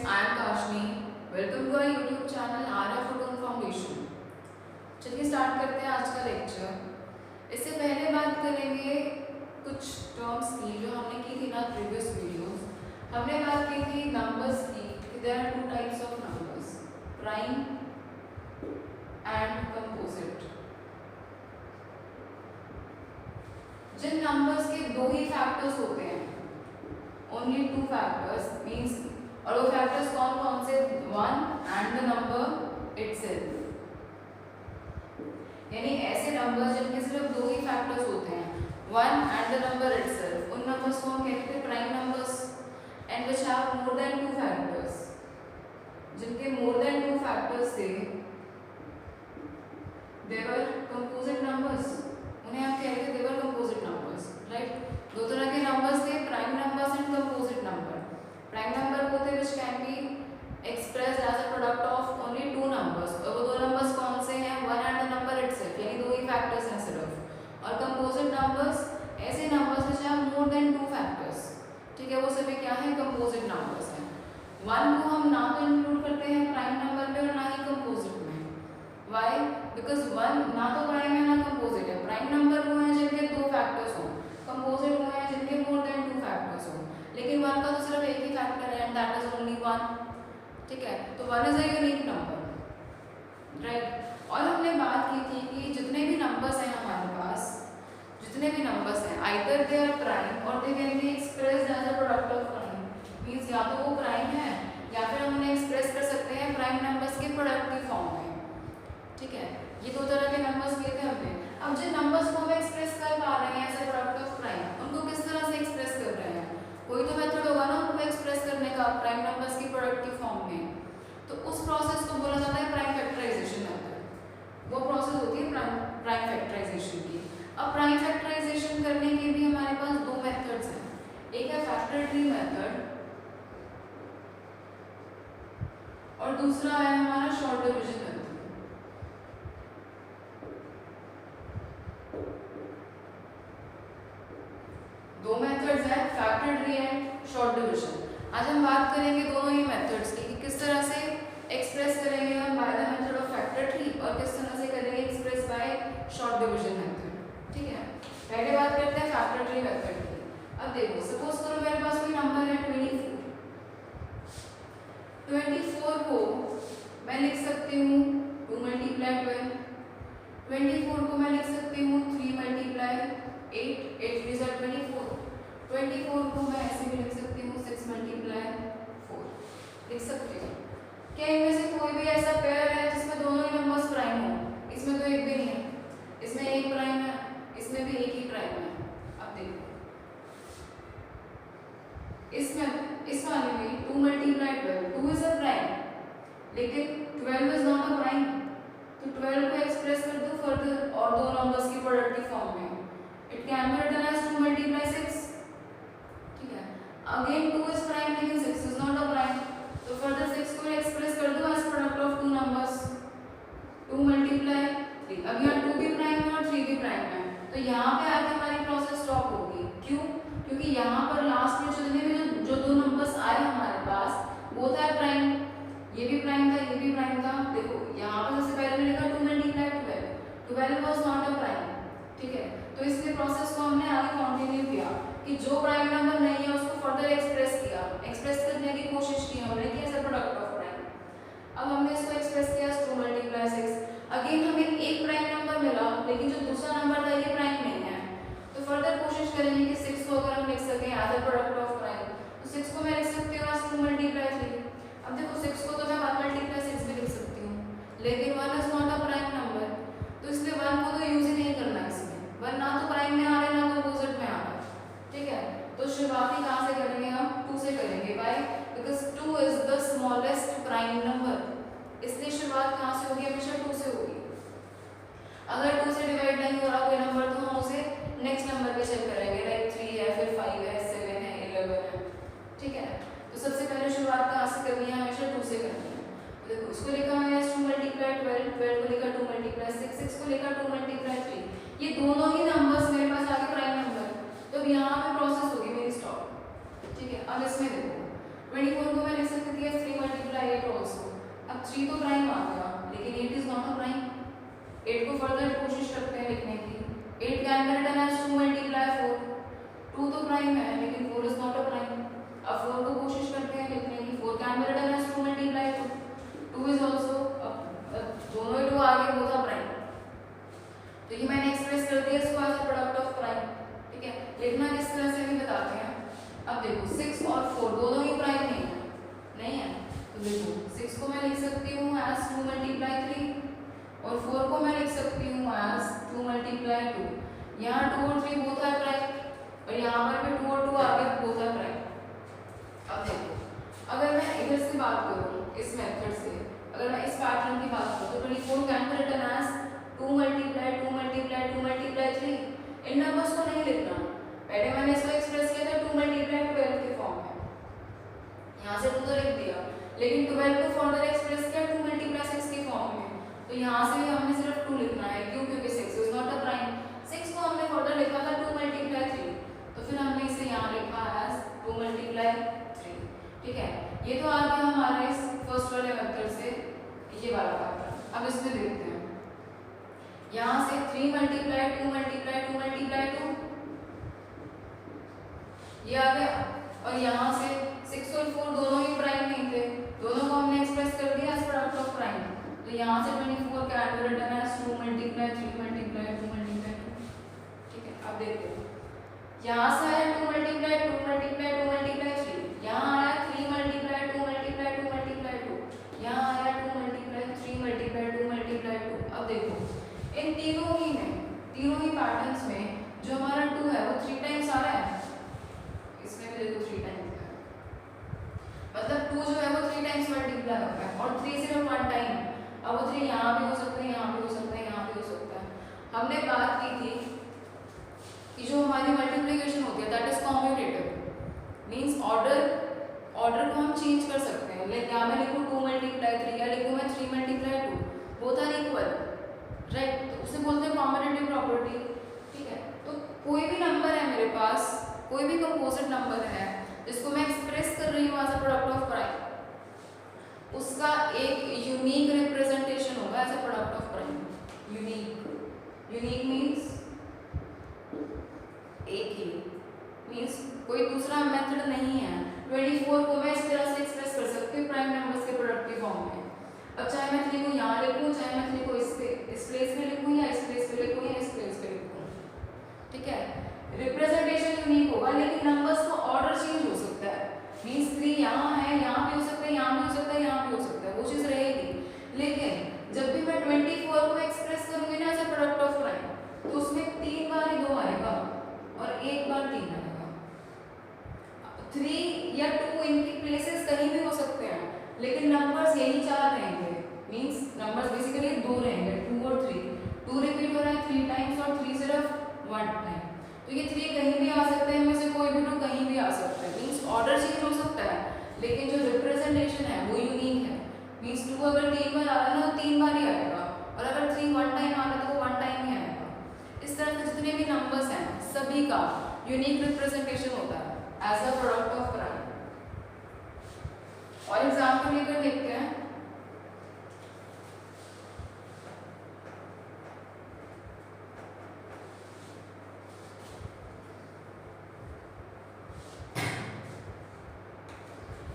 I am Kashni. Welcome to our YouTube channel Ara Photon Foundation. चलिए start करते हैं आज का लेक्चर। इससे पहले बात करेंगे कुछ टर्म्स की जो हमने की थी ना प्रीवियस वीडियोस। हमने बात की थी नंबर्स की कि there are two types of numbers, prime and composite. जिन नंबर्स के दो ही फैक्टर्स होते हैं, ओनली टू फैक्टर्स मीन्स, और वो फैक्टर्स कौन कौन से, one and the number itself. यानी ऐसे नंबर्स जिनके सिर्फ दो ही फैक्टर्स होते हैं, one and the number itself, उन नंबर्स को हम कहते हैं prime numbers. And which have more than two factors, जिनके मोर देन टू फैक्टर्स थे, दे वर कंपोजिट नंबर्स। उन्हें हम कहते हैं दे वर कंपोजिट नंबर्स, राइट। दो तरह के नंबर्स थे, prime numbers and composite number. Prime number होते हैं which can be expressed as a product of only two numbers, और वो दो नंबर्स कौन से हैं, one and the number itself, यानी दो ही फैक्टर्स हैं सिर्फ। और कंपोजिट नंबर्स ऐसे numbers which have more than two factors, ठीक है, वो सभी क्या है, कंपोजिट नंबर्स हैं। वन को हम ना तो इंक्लूड करते हैं प्राइम नंबर में और ना ही कंपोजिट में। वाई? बिकॉज वन ना तो प्राइम है ना कंपोजिट है। प्राइम नंबर वो हैं जिनके दो फैक्टर्स हों, कंपोजिट वो हैं जिनके मोर देन टू फैक्टर्स हों। लेकिन वन का तो सिर्फ एक ही फैक्टर है and that is only one, ठीक है। तो one is a unique number, right. और हमने बात की थी कि जितने भी नंबर्स हैं हमारे पास, जितने भी नंबर्स हैं, आइदर दे आर प्राइम और they can be expressed as a product of prime. Means या तो वो प्राइम है या फिर हम उन्हें एक्सप्रेस कर सकते हैं प्राइम नंबर्स के प्रोडक्ट की फॉर्म में, ठीक है। ये दो तरह के नंबर्स किए थे हमने। अब जिन नंबर्स को हम एक्सप्रेस कर पा रहे हैं as a product of prime, उनको किस तरह से एक्सप्रेस कर रहे हैं, कोई तो मेथड होगा ना उनको एक्सप्रेस करने का प्राइम नंबर्स की प्रोडक्ट की फॉर्म में। तो उस प्रोसेस को बोला जाता है प्राइम फैक्टराइजेशन मेथड। वो प्रोसेस होती है प्राइम फैक्टराइजेशन की। अब प्राइम फैक्टराइजेशन करने के भी हमारे पास दो मेथड्स हैं, एक है फैक्टर ट्री मेथड और दूसरा है हमारा शॉर्ट डिवीजन मेथड। दो मेथड्स हैं, factor tree and short division. आज हम बात करेंगे दोनों ही मेथड्स की कि किस तरह से एक्सप्रेस करेंगे हम by the method of factor tree और किस तरह से करेंगे express bye short division method, ठीक है। पहले बात करते हैं फैक्टर ट्री मेथड की। अब देखो, सपोज करो मेरे पास कोई नंबर है 24 को मैं लिख सकती हूँ 2 मल्टीप्लाई 12, 24 को मैं लिख सकती हूँ 3 मल्टीप्लाई 8, 8 रिजल्ट 24। 24 को मैं ऐसे भी लिख सकती हूँ 6 मल्टीप्लाई 4, लिख सकती हूँ। क्या इनमें से कोई भी ऐसा पेयर है जिसमें दोनों ही नंबर्स प्राइम हो? इसमें तो एक भी नहीं है, इसमें एक प्राइम है, इसमें भी एक ही प्राइम है। अब देखो, इसमें इस वाले में 2 मल्टीप्लाई 12, 2 इज अ प्राइम, लेकिन 12 इज नॉट अ प्राइम। तो 12 को एक्सप्रेस कर दो फर्दर और दो नंबर्स की प्रोडक्ट की फॉर्म में, it can be written as 2 multiply 6, ठीक है। अगेन 2 इज प्राइम लेकिन 6 इज नॉट अ प्राइम, तो फर्दर 6 को एक्सप्रेस कर दो as product of two numbers, 2 multiply 3। अब यहाँ 2 भी प्राइम है और 3 भी प्राइम है, तो यहाँ पे आके हमारी प्रोसेस स्टॉप होगी। क्यों? क्योंकि यहाँ पर लास्ट में जितने भी जो दो नंबर्स आए हमारे पास वो था प्राइम, ये भी प्राइम था, ये भी प्राइम था। देखो यहाँ पर सबसे पहले मैंने लिखा 2 multiply 12, 12 was not a prime, ठीक है। तो इसलिए प्रोसेस को हमने आगे कंटिन्यू किया कि जो प्राइम नंबर नहीं है उसको फर्दर एक्सप्रेस किया, एक्सप्रेस करने की कोशिश की हमने कि as a product of prime. अब हमने इसको एक्सप्रेस किया 2 मल्टीप्लाई 6। अगेन हमें एक प्राइम नंबर मिला लेकिन जो दूसरा नंबर था ये प्राइम नहीं है, तो फर्दर कोशिश करेंगे कि 6 को अगर हम लिख सकें as a product of prime, तो 6 को मैं लिख सकती हूँ एज 2 मल्टीप्लाई 3। अब देखो 6 को तो मैं 1 मल्टीप्लाई 6 भी लिख सकती हूँ, लेकिन 1 is not a prime number, तो इसलिए 1 को तो यूज ही नहीं करना इसमें। 1 ना तो प्राइम में आ रहा है ना कंपोजिट में आ रहा है, ठीक है। तो शुरुआती कहाँ से करेंगे हम? 2 से करेंगे। Why? Because 2 is the smallest prime number, इसलिए शुरुआत कहाँ से होगी? हमेशा 2 से होगी। अगर 2 से डिवाइड नहीं हो रहा कोई नंबर तो हम उसे नेक्स्ट नंबर पे चेक करेंगे, लाइक 3 है, फिर 5 है, 7 है, 11 है, ठीक है। तो सबसे पहले शुरुआत कहाँ से करनी है? हमेशा 2 से करनी है। तो देखो इसको लिखा मैंने 2 मल्टीप्लाई 12, 12 को लिखा 2 मल्टीप्लाई 6, 6 को लिखा 2 मल्टीप्लाई 3। ये दोनों ही नंबर्स मेरे पास आगे प्राइम नंबर, तो अब यहाँ पे प्रोसेस होगी मेरी स्टॉप, ठीक है। अब इसमें देखो 24 को मैं लिख सकती थी 3 8 ऑल्सो। अब 3 तो प्राइम आ गया, लेकिन 8 इज नॉट अ प्राइम। 8 को फर्दर कोशिश करते हैं लिखने की। 8 can be written as 2 multiply 4। 2 तो प्राइम है, लेकिन 4 इज नॉट अ प्राइम। अब 4 को कोशिश करते हैं लिखने की। 4 can be written as 2 multiply 2। 2 is also, दोनों ही 2 आ गए, बोथ आर प्राइम। तो ये मैंने एक्सप्रेस कर दिया इसको एज प्रोडक्ट ऑफ प्राइम। ठीक है, लिखना किस तरह से भी बताते हैं। अब देखो 6 और 4 दोनों ही प्राइम नहीं है, तो देखो 6 को मैं लिख सकती हूँ एज 2 मल्टीप्लाई 3 और 4 को मैं लिख सकती हूँ एज 2 मल्टीप्लाई 2। यहाँ 2 और 3 बोथ आर प्राइम और यहाँ पर भी 2 और 2 आ गए, बोथ आर प्राइम। अब देखो अगर मैं इधर से बात करूँ, इस मेथड से अगर मैं इस पैटर्न की बात करूँ, तो 24 can be written as 2 multiply 2 multiply 2 multiply 3। इन नंबर्स को नहीं लिखना, पहले मैंने इसको एक्सप्रेस किया था 2 मल्टीप्लाई 12 के फॉर्म में। यहाँ से 2 तो लिख दिया, लेकिन 12 को फर्दर एक्सप्रेस किया 2 मल्टीप्लाई 6 के फॉर्म में। तो यहाँ से भी हमने सिर्फ 2 लिखना है, क्यों? क्योंकि 6 इज नॉट अ प्राइम। 6 को हमने फर्दर लिखा था 2 मल्टीप्लाई 3, तो फिर हमने इसे यहाँ लिखा एज 2 मल्टीप्लाई 3। ठीक है, ये तो आ गया हमारे इस फर्स्ट वाले मेथड से ये वाला पैटर्न। अब इसमें देखते हैं, यहाँ से 3 मल्टीप्लाई 2 मल्टीप्लाई 2 मल्टीप्लाई 2 ये आ गया, और यहाँ से 6 और 4 दोनों ही प्राइम नहीं थे, दोनों को हमने एक्सप्रेस कर दिया एज प्रोडक्ट ऑफ प्राइम। तो यहाँ से 24 can be written as 2 multiply 3 multiply 2 multiply 2। ठीक है, अब देखते हैं, यहाँ से आया 2 मल्टीप्लाई 2 मल्टीप्लाई 2 मल्टीप्लाई 3, यहाँ आया 3 मल्टीप्लाई 2 मल्टीप्लाई 2 मल्टीप्लाई 2, यहाँ आया 2 मल्टीप्लाई 3 मल्टीप्लाई 2 मल्टीप्लाई 2। अब देखो इन तीनों ही पैटर्न्स में जो हमारा 2 है वो 3 टाइम्स आ रहा है, इसमें भी देखो 3 टाइम्स है, मतलब 2 जो है वो 3 टाइम्स मल्टीप्लाई होता है और 3 सिर्फ 1 टाइम। अब वो 3 यहाँ भी हो सकते हैं, यहाँ भी हो सकता है, यहाँ भी हो सकता है। हमने बात की थी कि जो हमारी मल्टीप्लिकेशन होती है that is commutative, means order को हम चेंज कर सकते हैं। लाइक यहाँ मैं लिखूँ 2 मल्टीप्लाई 3 या लिखूँ मैं 3 multiply 2, both are equal, right? तो उसे बोलते हैं कॉम्यूटेटिव प्रॉपर्टी। ठीक है, तो कोई भी नंबर है मेरे पास, कोई भी कंपोजिट नंबर है जिसको मैं एक्सप्रेस कर रही हूँ as a product of prime, उसका एक यूनिक रिप्रेजेंटेशन होगा as a product of prime. Unique means एक ही, मींस कोई दूसरा मेथड नहीं है। 24 को मैं इस तरह से एक्सप्रेस कर सकती हूँ प्राइम नंबर्स के प्रोडक्ट के फॉर्म में। अब चाहे मैं 3 को यहाँ लिखूँ, चाहे मैं 3 को इस प्लेस में लिखूँ या इस प्लेस पे लिखूँ या इस प्लेस पे लिखूँ। ठीक है, रिप्रेजेंटेशन यूनिक होगा, लेकिन नंबर्स का ऑर्डर चेंज हो सकता है। मींस 3 यहाँ है, यहाँ भी हो सकता है, यहाँ भी हो सकता है, यहाँ भी हो सकता है, वो चीज़ रहेगी। लेकिन जब भी मैं 24 को एक्सप्रेस करूँगी ना as a product of prime, तो उसमें 3 बार ही 2 आएगा और 1 बार 3 आएगा। 3 या 2 इनकी प्लेसेस कहीं भी हो सकते हैं, लेकिन नंबर्स यही 4 रहेंगे। मींस नंबर्स बेसिकली 2 रहेंगे, 2 और 3। 2 रिपीट हो रहा है 3 टाइम्स और 3 सिर्फ 1 टाइम। तो ये 3 कहीं भी आ सकते हैं, इनमें से कोई भी 2 कहीं भी आ सकता है। मींस ऑर्डर चेंज हो सकता है, लेकिन जो रिप्रेजेंटेशन है वो यूनिक है। मींस 2 अगर 3 बार आ रहा है ना, तो 3 बार ही आएगा, और अगर 3 1 टाइम आ रहा है तो वो 1 टाइम ही आएगा। इस तरह के जितने भी नंबर्स हैं सभी का यूनिक रिप्रेजेंटेशन होता है as a product of prime. और एग्जाम्पल लेकर देखते हैं।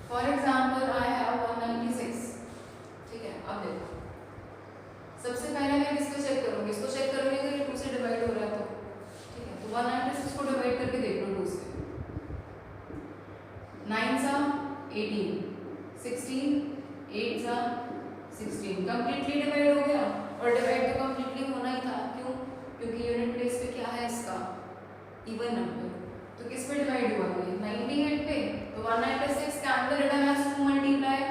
For example I have 196। ठीक है, अब देखो सबसे पहले मैं किसको चेक करूंगी, इसको चेक करूंगी तो ये 2 से डिवाइड हो रहा है, तो ठीक है, तो 196 को डिवाइड करके देख लो 2 से। 9 सा 18, 16, 8 सा 16, कंप्लीटली डिवाइड हो गया। और डिवाइड तो कंप्लीटली होना ही था, क्यों? क्योंकि यूनिट प्लेस पे क्या है इसका, इवन नंबर। तो किस पे डिवाइड हुआ ये 98 पे, तो 196 can be written as 2 multiply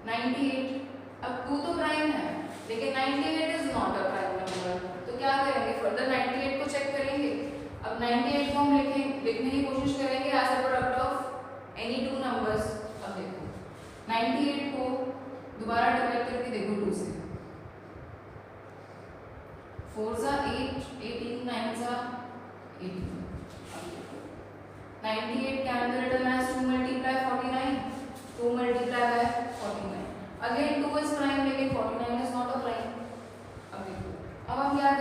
98। अब 2 तो प्राइम है, लेकिन 98 is not a prime number, तो क्या करेंगे फर्दर 98 को चेक करेंगे। अब 98 को हम लिखने की कोशिश करेंगे as a product of any 2 numbers. अब देखो 98 को दोबारा डिवाइड करके देखो 2 से। 4 सा 8, 18, 9 सा 18। 98 can be written as 2 multiply 49, 2 multiply by 49।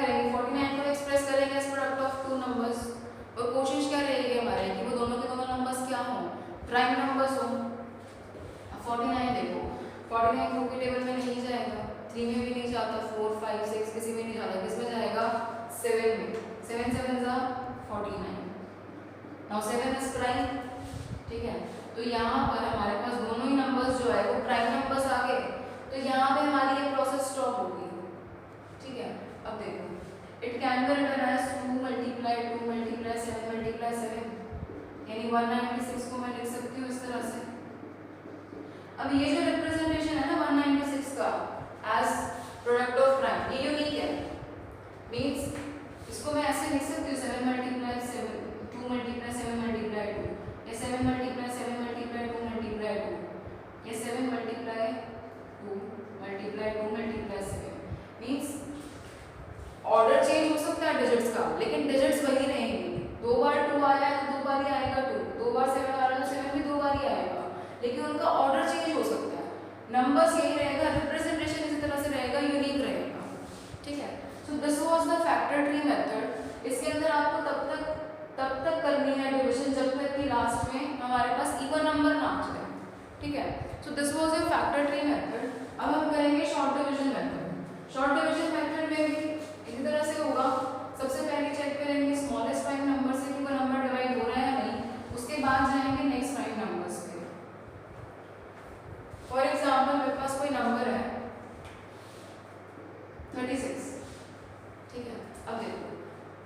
करेंगे 49 को एक्सप्रेस करेंगे as product of two numbers, और कोशिश क्या रहेगी हमारे कि वो दोनों के दोनों नंबर्स क्या हों, प्राइम नंबर्स हों। 49 देखो 49 2 के टेबल में नहीं जाएगा, 3 में भी नहीं जाता, 4 5 6 किसी में नहीं जाता, किस में जाएगा 7 में, 7 7 जा 49। नाउ 7 इज प्राइम, ठीक है। तो यहाँ पर हमारे पास दोनों ही नंबर्स जो है वो प्राइम नंबर्स आ गए, तो यहाँ पे हमारी ये प्रोसेस स्टॉप होगी, ठीक है। अब देखो it can be written as 2 multiply 7 multiply 7, यानी 196 को मैं लिख सकती हूँ इस तरह से। अब ये जो रिप्रेजेंटेशन है ना 196 का एज प्रोडक्ट ऑफ प्राइम, ये यूनिक है, मींस इसको मैं ऐसे लिख सकती हूँ 7 मल्टीप्लाई 7 2 मल्टीप्लाई 7 मल्टीप्लाई 2, या 7 मल्टीप्लाई 7 मल्टीप्लाई 2 मल्टीप्लाई 2, या 7 multiply 2 multiply 2 multiply 7, means order change हो सकता है डिजिट्स का, लेकिन डिजिट्स वही रहेंगे। 2 बार 2 आया है तो 2 बार ही आएगा 2, 2 बार 7 आ रहा है तो 7 भी 2 बार ही आएगा, लेकिन उनका ऑर्डर चेंज हो सकता है, नंबर्स यही रहेगा, रिप्रेजेंटेशन इसी तरह से रहेगा, यूनिक रहेगा, ठीक है। सो this was the factor tree method. इसके अंदर आपको तब तक करनी है डिवीजन जब तक कि लास्ट में हमारे पास इवन नंबर ना आ जाए, ठीक है। सो this was your factor tree method. अब हम करेंगे short division method. Short division method में भी इसी तरह से होगा, सबसे पहले चेक करेंगे स्मॉलेस्ट प्राइम नंबर से कि वो नंबर डिवाइड हो रहा है या नहीं, उसके बाद जाएंगे नेक्स्ट प्राइम नंबर्स पे। फॉर एग्जांपल मेरे पास कोई नंबर है 36, ठीक है। अब देखो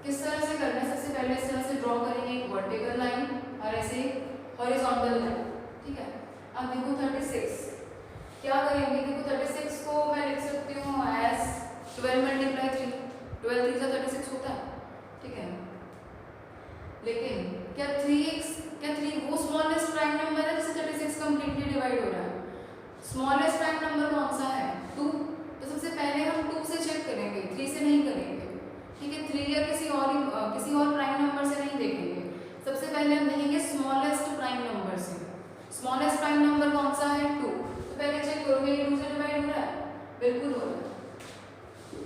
किस तरह से करना है, सबसे पहले इस तरह से ड्रॉ करेंगे एक वर्टिकल लाइन और ऐसे हॉरिजॉन्टल लाइन, ठीक है। अब देखो 36 क्या करेंगे, देखो 36 को मैं लिख सकती हूँ एज 12 मल्टीप्लाई 3, 12 3 से 36 होता है, ठीक है। लेकिन क्या 3 वो स्मॉलेस्ट प्राइम नंबर है जिससे 36 कंप्लीटली डिवाइड हो रहा है? स्मॉलेस्ट प्राइम नंबर कौन सा है? 2। तो सबसे पहले हम 2 से चेक करेंगे, 3 से नहीं करेंगे, ठीक है। 3 या किसी और प्राइम नंबर से नहीं देखेंगे, सबसे पहले हम देखेंगे स्मॉलेस्ट प्राइम नंबर से। स्मॉलेस्ट प्राइम नंबर कौन सा है? 2। तो पहले चेक करोगे 2 से डिवाइड हो रहा है, बिल्कुल हो रहा है।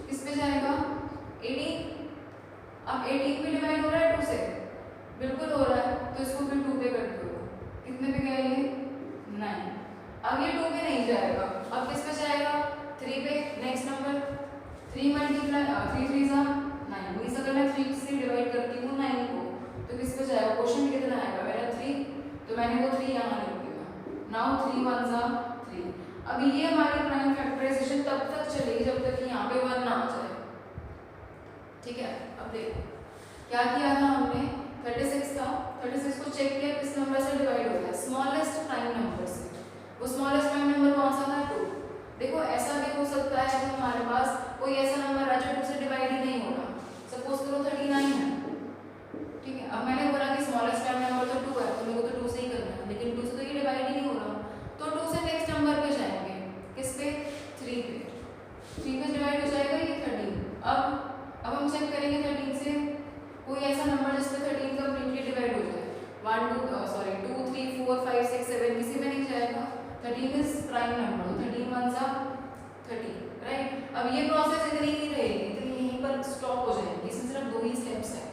किस पे जाएगा? 18। अब 18 पे डिवाइड हो रहा है 2 से, बिल्कुल हो रहा है, तो इसको फिर 2 पे कर दो। कितने पे गया ये? 9। अब ये 2 पे नहीं जाएगा, अब किस पे जाएगा? 3 पे। नेक्स्ट नंबर 3 मल्टीप्लाई 3 3 जा 9, मींस अगर मैं 3 से डिवाइड करती हूँ 9 को तो किस पे जाएगा? क्वेश्चन कितना आएगा मेरा? 3, तो मैंने वो 3 यहाँ लिख दिया। नाउ 3 1 जा 3। अब ये हमारी प्राइम फैक्टराइजेशन तब तक चलेगी जब तक कि यहाँ पे 1 ना आ जाए, ठीक है। अब देखो क्या किया था हमने, 36 था, 36 को चेक किया किस नंबर से डिवाइड होता है? स्मॉलेस्ट प्राइम नंबर से। वो स्मॉलेस्ट प्राइम नंबर कौन सा था? 2। देखो ऐसा भी हो सकता है कि हमारे पास कोई ऐसा नंबर है जो 2 से डिवाइड ही नहीं हो रहा, सपोज करो 39 है, ठीक है। अब मैंने बोला कि स्मॉलेस्ट प्राइम नंबर तो 2 है, तो मेरे को तो 2 से ही करना है, लेकिन 2 से तो ये डिवाइड ही नहीं हो रहा, तो 2 से नेक्स्ट नंबर पे जाएंगे, किस पे? 3 पे। 3 पे डिवाइड हो जाएगा ये 13। अब हम चेक करेंगे 13 से कोई ऐसा नंबर जिस पे 13 कंप्लीटली डिवाइड हो जाए। 2 3 4 5 6 7 किसी में नहीं जाएगा, 13 इज प्राइम नंबर, 13 1 जा 30, राइट। अब ये प्रोसेस इतनी ही रहेगी, इतनी यहीं पर स्टॉप हो जाएगी, इसमें सिर्फ 2 ही स्टेप्स है,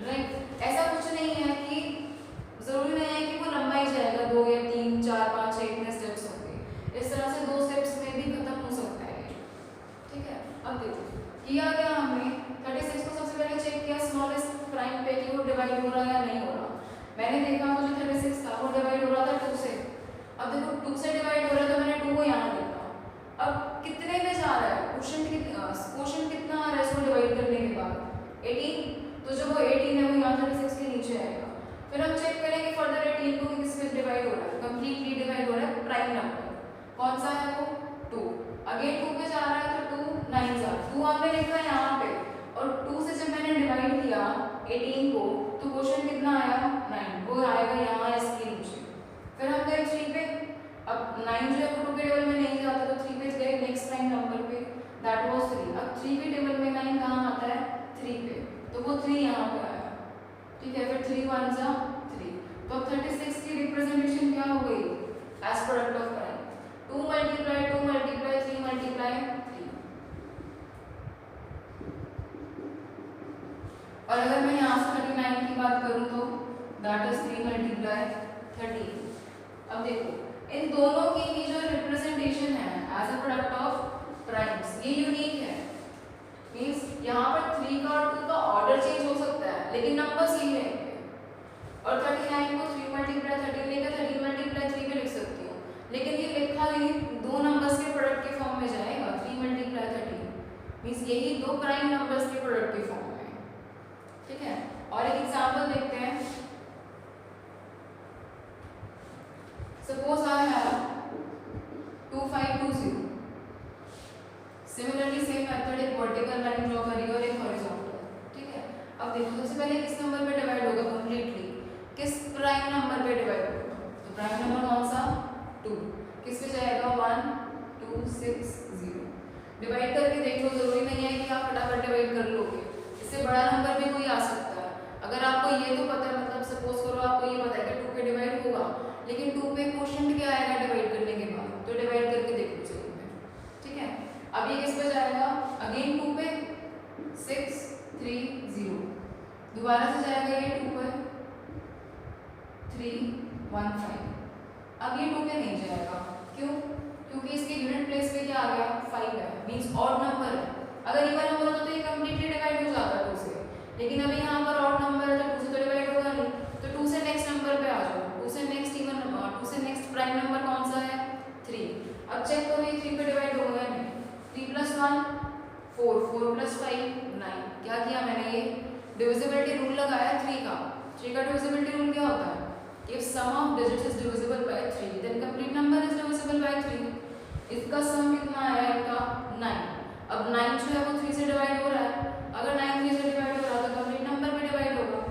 राइट। ऐसा कुछ नहीं है कि जरूरी नहीं है कि वो लंबा ही जाएगा, 2 या 3 4 5 6 इतने स्टेप्स होंगे, इस तरह से 2 स्टेप्स में भी खत्म हो सकता है, ठीक है। अब देखो किया क्या हमने, 36 को सबसे पहले चेक किया स्मॉलेस्ट प्राइम पे कि वो डिवाइड हो रहा है या नहीं हो रहा। मैंने देखा वो जो 36 था वो डिवाइड हो रहा था 2 से। अब देखो 2 से डिवाइड हो रहा है तो मैंने 2 को यहाँ लिखा। अब कितने में जा रहा है? क्वोशिएंट कितना आ रहा है इसको डिवाइड करने के बाद? 18। तो जो वो 18 है वो यहाँ 36 के नीचे आएगा। फिर हम चेक करेंगे फर्दर 18 को किस में डिवाइड हो रहा है, कंप्लीटली डिवाइड हो रहा है प्राइम नंबर, कौन सा है वो? 2। अगेन 2 पे जा रहा है तो 2 9 जा 2 हमने लिखा यहाँ पे, और 2 से जब मैंने डिवाइड किया 18 को तो क्वोशिएंट कितना आया? 9, वो आएगा यहाँ इसके नीचे। फिर हम गए 3 पे, अब 9 जो है वो 2 के टेबल में नहीं जाता, तो 3 पे गए नेक्स्ट प्राइम नंबर पे, दैट वाज 3। अब 3 के टेबल में 9 कहाँ आता है? 3 पे, तो वो 3 यहाँ पे आया, ठीक है। फिर 3 1 जा 3। तो अब 36 की रिप्रेजेंटेशन क्या हो गई? As product of prime 2 multiply 3 multiply 3। That is 3 multiply 13। अब देखो इन दोनों की ये जो रिप्रेजेंटेशन है as a product of primes ये यूनिक है। मींस यहाँ पर 3 का और 2 का ऑर्डर चेंज हो सकता है लेकिन नंबर सेम रहेंगे। और 39 को 3 मल्टीप्लाई 13 लेकर 13 मल्टीप्लाई 3 पे लिख सकती हूँ, लेकिन ये लिखा भी दो नंबर्स के प्रोडक्ट के फॉर्म में जाएगा 3 मल्टीप्लाई 13। मींस यही दो प्राइम नंबर्स के प्रोडक्ट के फॉर्म में। ठीक है, और एक एग्जांपल देखते हैं। Suppose I have 2520। Similarly same method, एक वर्टिकल लाइन ड्रॉ करिए और एक हॉरिजॉन्टल। ठीक है, अब देखो सबसे पहले किस नंबर पे डिवाइड होगा कंप्लीटली, किस प्राइम नंबर पे डिवाइड होगा। तो प्राइम नंबर कौन सा 2, किस पे जाएगा 1 2 6 0। डिवाइड करके देख लो, जरूरी नहीं है कि आप फटाफट डिवाइड कर लोगे, इससे बड़ा नंबर भी कोई आ सकता है। अगर आपको ये तो पता है, मतलब सपोज करो आपको ये पता है कि 2 पे डिवाइड होगा, लेकिन 2 पे क्वोशिएंट क्या आएगा डिवाइड करने के बाद, तो डिवाइड करके देख लो जरूर में। ठीक है, अब ये किस पे जाएगा, अगेन 2 पे 6 3 0, दोबारा से जाएगा ये 2 पे 3 1 5। अब ये 2 पे नहीं जाएगा, क्यों? क्योंकि इसके यूनिट प्लेस पे क्या आ गया 5 है, मींस ऑड नंबर है। अगर इवन नंबर होता तो ये कंप्लीटली डिवाइड हो जाता 2 से, लेकिन अभी यहाँ पर ऑड नंबर है तो 2 से तो डिवाइड होगा नहीं। तो 2 से नेक्स्ट नंबर पे आ जाओ, 2 से नेक्स्ट इवन नंबर, 2 से नेक्स्ट प्राइम नंबर कौन सा है 3। अब चेक करो ये 3 पे डिवाइड होगा या नहीं। 3 + 1 4, 4 + 5 9। क्या किया मैंने, ये डिविजिबिलिटी रूल लगाया 3 का। 3 का डिविजिबिलिटी रूल क्या होता है, if sum of digits is divisible by 3 then complete number is divisible by 3। इसका सम कितना आया इनका 9। अब 9 जो है वो 3 से डिवाइड हो रहा है, अगर 9 3 से डिवाइड हो रहा है तो कंप्लीट नंबर में डिवाइड होगा।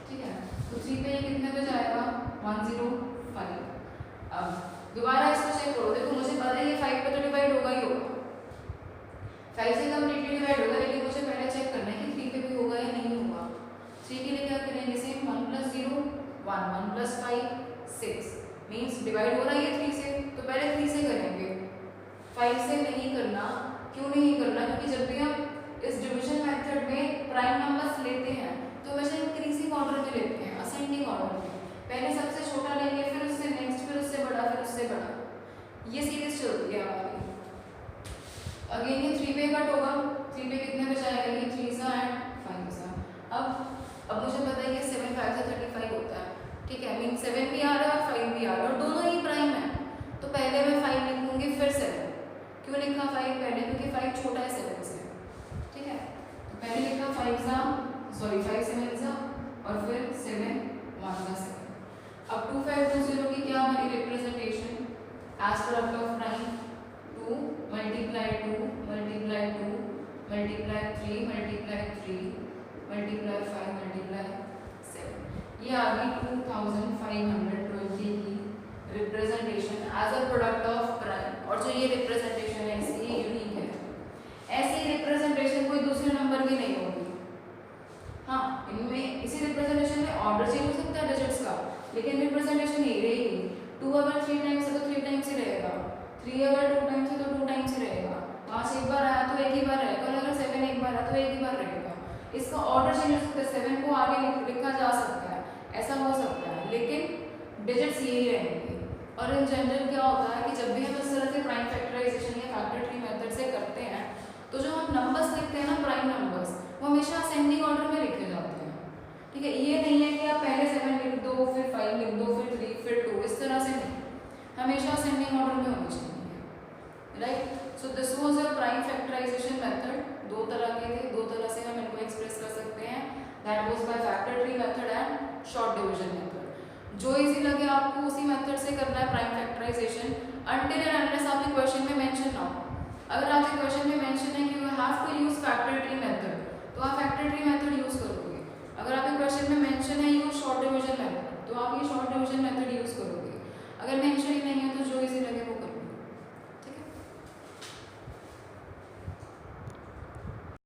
ठीक है, तो 3 पे ये कितने पे जाएगा 105। अब दोबारा इसको चेक करो, देखो मुझे पता है ये 5 पे तो डिवाइड होगा ही होगा, 5 से कंप्लीटली डिवाइड होगा, लेकिन मुझे पहले चेक करना है कि 3 पे भी होगा या नहीं होगा। 3 के लिए क्या करेंगे, सेम 1 + 0 1 1 + 5 6, मींस डिवाइड हो रहा है ये 3 से, तो पहले 3 से करेंगे, 5 से नहीं करना। क्यों नहीं करना, क्योंकि जब भी हम इस डिवीजन मेथड में प्राइम नंबर्स लेते हैं तो हमेशा इंक्रीजिंग ऑर्डर में लेते हैं, असेंडिंग ऑर्डर में। पहले सबसे छोटा लेंगे, फिर उससे नेक्स्ट, फिर उससे बड़ा, फिर उससे बड़ा, ये सीरीज चलती है हमारी। अगेन ये 3 पे कट होगा, 3 पे कितने पे जाएगा, ये 3 सा एंड 5 सा। अब मुझे पता है ये 7 5 से 35 होता है। ठीक है, मीन 7 भी आ रहा है और 5 भी आ रहा है और दोनों ही प्राइम है, तो पहले मैं 5 लिखूंगी फिर 7। क्यों लिखा 5 पहले, क्योंकि 5 छोटा है 7 से। ठीक है, तो पहले लिखा 5 7 सा और फिर 7 1 सा 7। अब 2520 की क्या हमारी representation as product of prime 2 multiply 2 multiply 2 multiply 3 multiply 3 multiply 5 multiply 7। ये आ गई 2520 की representation as a product of prime. और जो ये रिप्रेजेंटेशन है इसकी यूनिक है, ऐसी रिप्रेजेंटेशन कोई दूसरे नंबर की नहीं होगी। हाँ, इनमें इसी रिप्रेजेंटेशन में ऑर्डर चेंज हो सकता है डिजिट्स का, लेकिन रिप्रेजेंटेशन यही रहेगी। 2 अगर 3 टाइम्स है तो 3 टाइम्स ही रहेगा, 3 अगर 2 टाइम्स है तो 2 टाइम्स ही रहेगा, 5 एक बार आया तो एक ही बार रहेगा, और अगर 7 एक बार आया तो एक ही बार रहेगा। इसका ऑर्डर चेंज हो सकता है, 7 को आगे लिखा जा सकता है, ऐसा हो सकता है, लेकिन डिजिट्स यही रहेंगे। और इन जनरल क्या होता है कि जब भी हम इस तरह से प्राइम फैक्टराइजेशन या फैक्टर ट्री मेथड से करते हैं तो जो हम नंबर्स लिखते हैं ना प्राइम नंबर्स, वो हमेशा असेंडिंग ऑर्डर में लिखे जाते हैं। ठीक है, ये नहीं है कि आप पहले 7 लिख दो, फिर 5 लिख दो, फिर 3 फिर 2, इस तरह से नहीं, हमेशा असेंडिंग ऑर्डर में होनी चाहिए। Right, so this was a prime factorization method. दो तरह के थे, दो तरह से हम इनको एक्सप्रेस कर सकते हैं, that was by factor tree method and short division method. जो इजी लगे आपको उसी मेथड से करना है prime factorization, until and unless आपके क्वेश्चन में मेंशन ना हो। अगर आपके क्वेश्चन में मेंशन है कि you have to use factor tree method